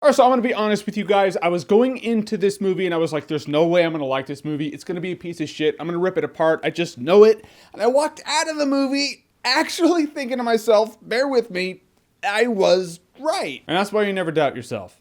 Alright, so I'm gonna be honest with you guys. I was going into this movie and I was like, there's no way I'm gonna like this movie. It's gonna be a piece of shit. I'm gonna rip it apart. I just know it. And I walked out of the movie actually thinking to myself, bear with me, I was right. And that's why you never doubt yourself.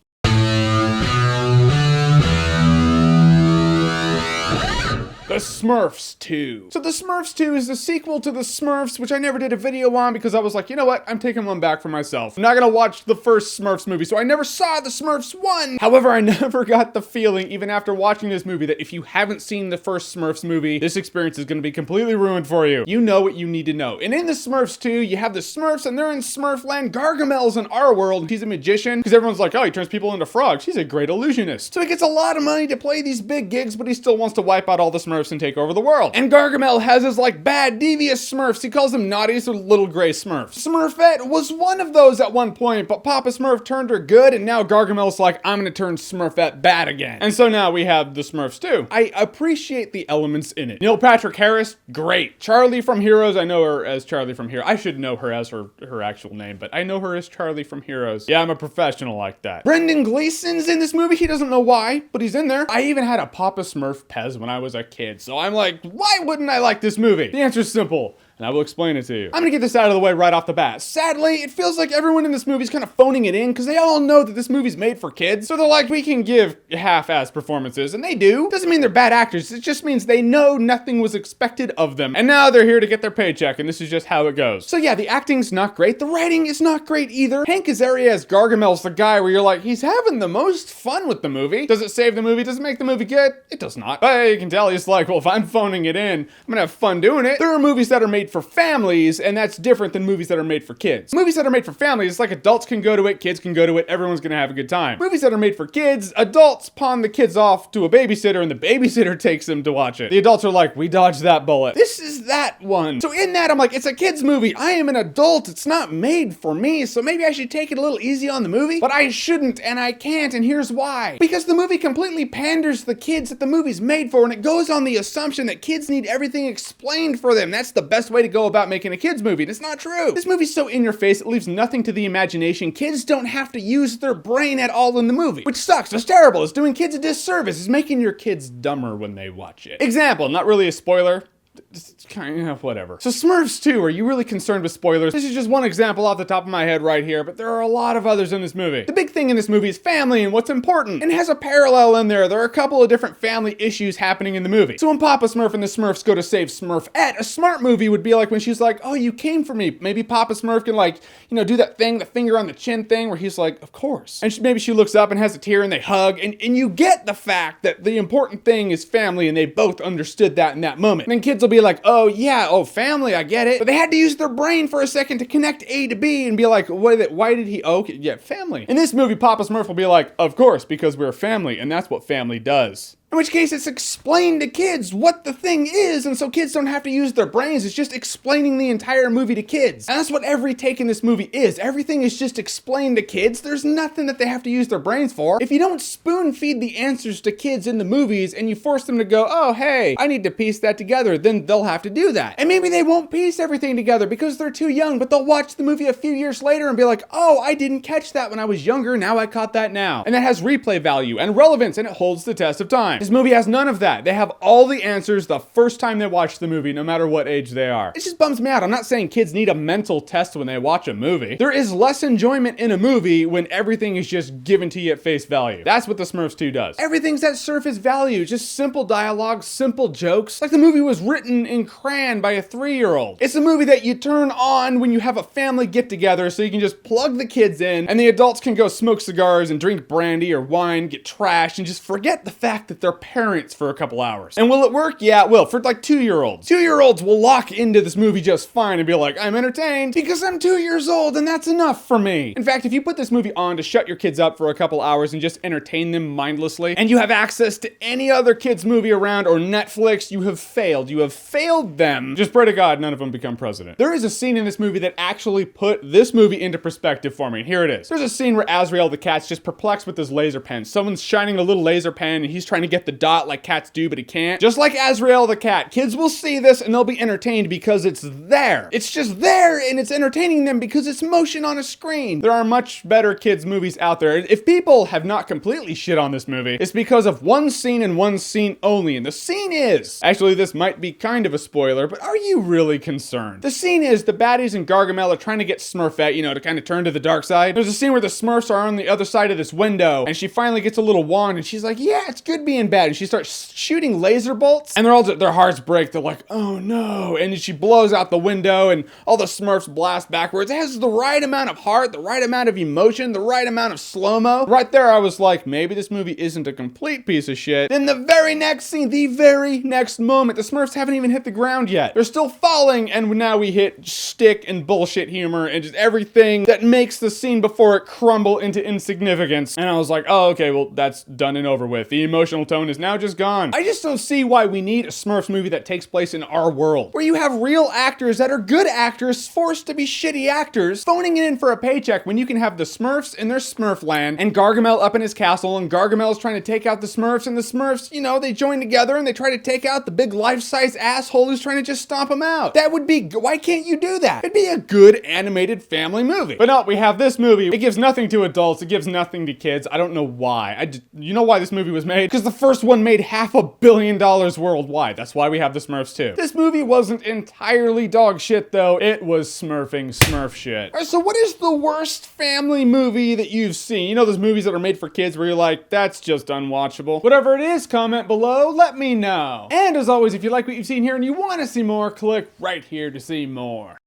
The Smurfs 2. So the Smurfs 2 is the sequel to the Smurfs, which I never did a video on because I was like, you know what? I'm taking one back for myself. I'm not gonna watch the first Smurfs movie, so I never saw the Smurfs 1. However, I never got the feeling, even after watching this movie, that if you haven't seen the first Smurfs movie, this experience is gonna be completely ruined for you. You know what you need to know. And in the Smurfs 2, you have the Smurfs and they're in Smurfland. Gargamel's in our world. He's a magician because everyone's like, oh, he turns people into frogs. He's a great illusionist. So he gets a lot of money to play these big gigs, but he still wants to wipe out all the Smurfs and take over the world. And Gargamel has his like bad, devious Smurfs. He calls them naughties or little gray Smurfs. Smurfette was one of those at one point, but Papa Smurf turned her good, and now Gargamel's like, I'm gonna turn Smurfette bad again. And so now we have the Smurfs 2. I appreciate the elements in it. Neil Patrick Harris, great. Charlie from Heroes, I know her as Charlie from Heroes. I should know her as her actual name, but I know her as Charlie from Heroes. Yeah, I'm a professional like that. Brendan Gleeson's in this movie. He doesn't know why, but he's in there. I even had a Papa Smurf Pez when I was a kid, so I'm like, why wouldn't I like this movie? The answer's simple, and I will explain it to you. I'm gonna get this out of the way right off the bat. Sadly, it feels like everyone in this movie is kind of phoning it in because they all know that this movie's made for kids. So they're like, we can give half-ass performances, and they do. Doesn't mean they're bad actors. It just means they know nothing was expected of them. And now they're here to get their paycheck, and this is just how it goes. So yeah, the acting's not great. The writing is not great either. Hank Azaria as Gargamel's the guy where you're like, he's having the most fun with the movie. Does it save the movie? Does it make the movie good? It does not. But you can tell he's like, well, if I'm phoning it in, I'm gonna have fun doing it. There are movies that are made for families, and that's different than movies that are made for kids. Movies that are made for families, it's like adults can go to it, kids can go to it, everyone's gonna have a good time. Movies that are made for kids, adults pawn the kids off to a babysitter, and the babysitter takes them to watch it. The adults are like, we dodged that bullet. This is that one. So in that, I'm like, it's a kid's movie. I am an adult. It's not made for me, so maybe I should take it a little easy on the movie. But I shouldn't, and I can't, and here's why. Because the movie completely panders the kids that the movie's made for, and it goes on the assumption that kids need everything explained for them. That's the best way to go about making a kid's movie, and it's not true. This movie's so in your face, it leaves nothing to the imagination. Kids don't have to use their brain at all in the movie, which sucks. It's terrible. It's doing kids a disservice. It's making your kids dumber when they watch it. Example, not really a spoiler. It's kind of whatever. So Smurfs 2, are you really concerned with spoilers? This is just one example off the top of my head right here, but there are a lot of others in this movie. The big thing in this movie is family and what's important. And it has a parallel in there. There are a couple of different family issues happening in the movie. So when Papa Smurf and the Smurfs go to save Smurfette, a smart movie would be like when she's like, oh, you came for me. Maybe Papa Smurf can like, you know, do that thing, the finger on the chin thing where he's like, of course. And maybe she looks up and has a tear and they hug. And you get the fact that the important thing is family and they both understood that in that moment. And then kids will be like, oh yeah, oh family, I get it. But they had to use their brain for a second to connect A to B and be like, why did he, oh, yeah, family. In this movie, Papa Smurf will be like, of course, because we're family, and that's what family does. In which case, it's explained to kids what the thing is, and so kids don't have to use their brains. It's just explaining the entire movie to kids. And that's what every take in this movie is. Everything is just explained to kids. There's nothing that they have to use their brains for. If you don't spoon feed the answers to kids in the movies and you force them to go, oh, hey, I need to piece that together, then they'll have to do that. And maybe they won't piece everything together because they're too young, but they'll watch the movie a few years later and be like, oh, I didn't catch that when I was younger, now I caught that now. And that has replay value and relevance, and it holds the test of time. This movie has none of that. They have all the answers the first time they watch the movie, no matter what age they are. It just bums me out. I'm not saying kids need a mental test when they watch a movie. There is less enjoyment in a movie when everything is just given to you at face value. That's what the Smurfs 2 does. Everything's at surface value, just simple dialogue, simple jokes. Like the movie was written in crayon by a 3-year-old. It's a movie that you turn on when you have a family get together so you can just plug the kids in and the adults can go smoke cigars and drink brandy or wine, get trashed, and just forget the fact that they're parents for a couple hours. And will it work? Yeah, it will. For like 2-year-olds. 2-year-olds will lock into this movie just fine and be like, I'm entertained because I'm 2 years old and that's enough for me. In fact, if you put this movie on to shut your kids up for a couple hours and just entertain them mindlessly, and you have access to any other kids movie around or Netflix, you have failed. You have failed them. Just pray to God none of them become president. There is a scene in this movie that actually put this movie into perspective for me. Here it is. There's a scene where Azrael the cat's just perplexed with his laser pen. Someone's shining a little laser pen and he's trying to get hit the dot like cats do, but he can't. Just like Azrael the cat. Kids will see this and they'll be entertained because it's there. It's just there and it's entertaining them because it's motion on a screen. There are much better kids movies out there. If people have not completely shit on this movie, it's because of one scene and one scene only. And the scene is, actually this might be kind of a spoiler, but are you really concerned? The scene is the baddies and Gargamel are trying to get Smurfette, you know, to kind of turn to the dark side. There's a scene where the Smurfs are on the other side of this window and she finally gets a little wand and she's like, yeah, it's good being bad. And she starts shooting laser bolts and their hearts break. They're like, oh no. And she blows out the window and all the Smurfs blast backwards. It has the right amount of heart, the right amount of emotion, the right amount of slow-mo. Right there, I was like, maybe this movie isn't a complete piece of shit. Then the very next scene, the very next moment, the Smurfs haven't even hit the ground yet. They're still falling, and now we hit stick and bullshit humor and just everything that makes the scene before it crumble into insignificance. And I was like, oh, okay, well, that's done and over with. The emotional tone is now just gone. I just don't see why we need a Smurfs movie that takes place in our world, where you have real actors that are good actors forced to be shitty actors, phoning it in for a paycheck when you can have the Smurfs in their Smurf land and Gargamel up in his castle, and Gargamel's trying to take out the Smurfs, and the Smurfs, you know, they join together and they try to take out the big life-size asshole who's trying to just stomp him out. That would be, why can't you do that? It'd be a good animated family movie. But no, we have this movie. It gives nothing to adults. It gives nothing to kids. I don't know why. You know why this movie was made? Because the first one made $500 million worldwide. That's why we have the Smurfs too. This movie wasn't entirely dog shit though. It was smurfing Smurf shit. Alright, so what is the worst family movie that you've seen? You know those movies that are made for kids where you're like, that's just unwatchable. Whatever it is, comment below, let me know. And as always, if you like what you've seen here and you want to see more, click right here to see more.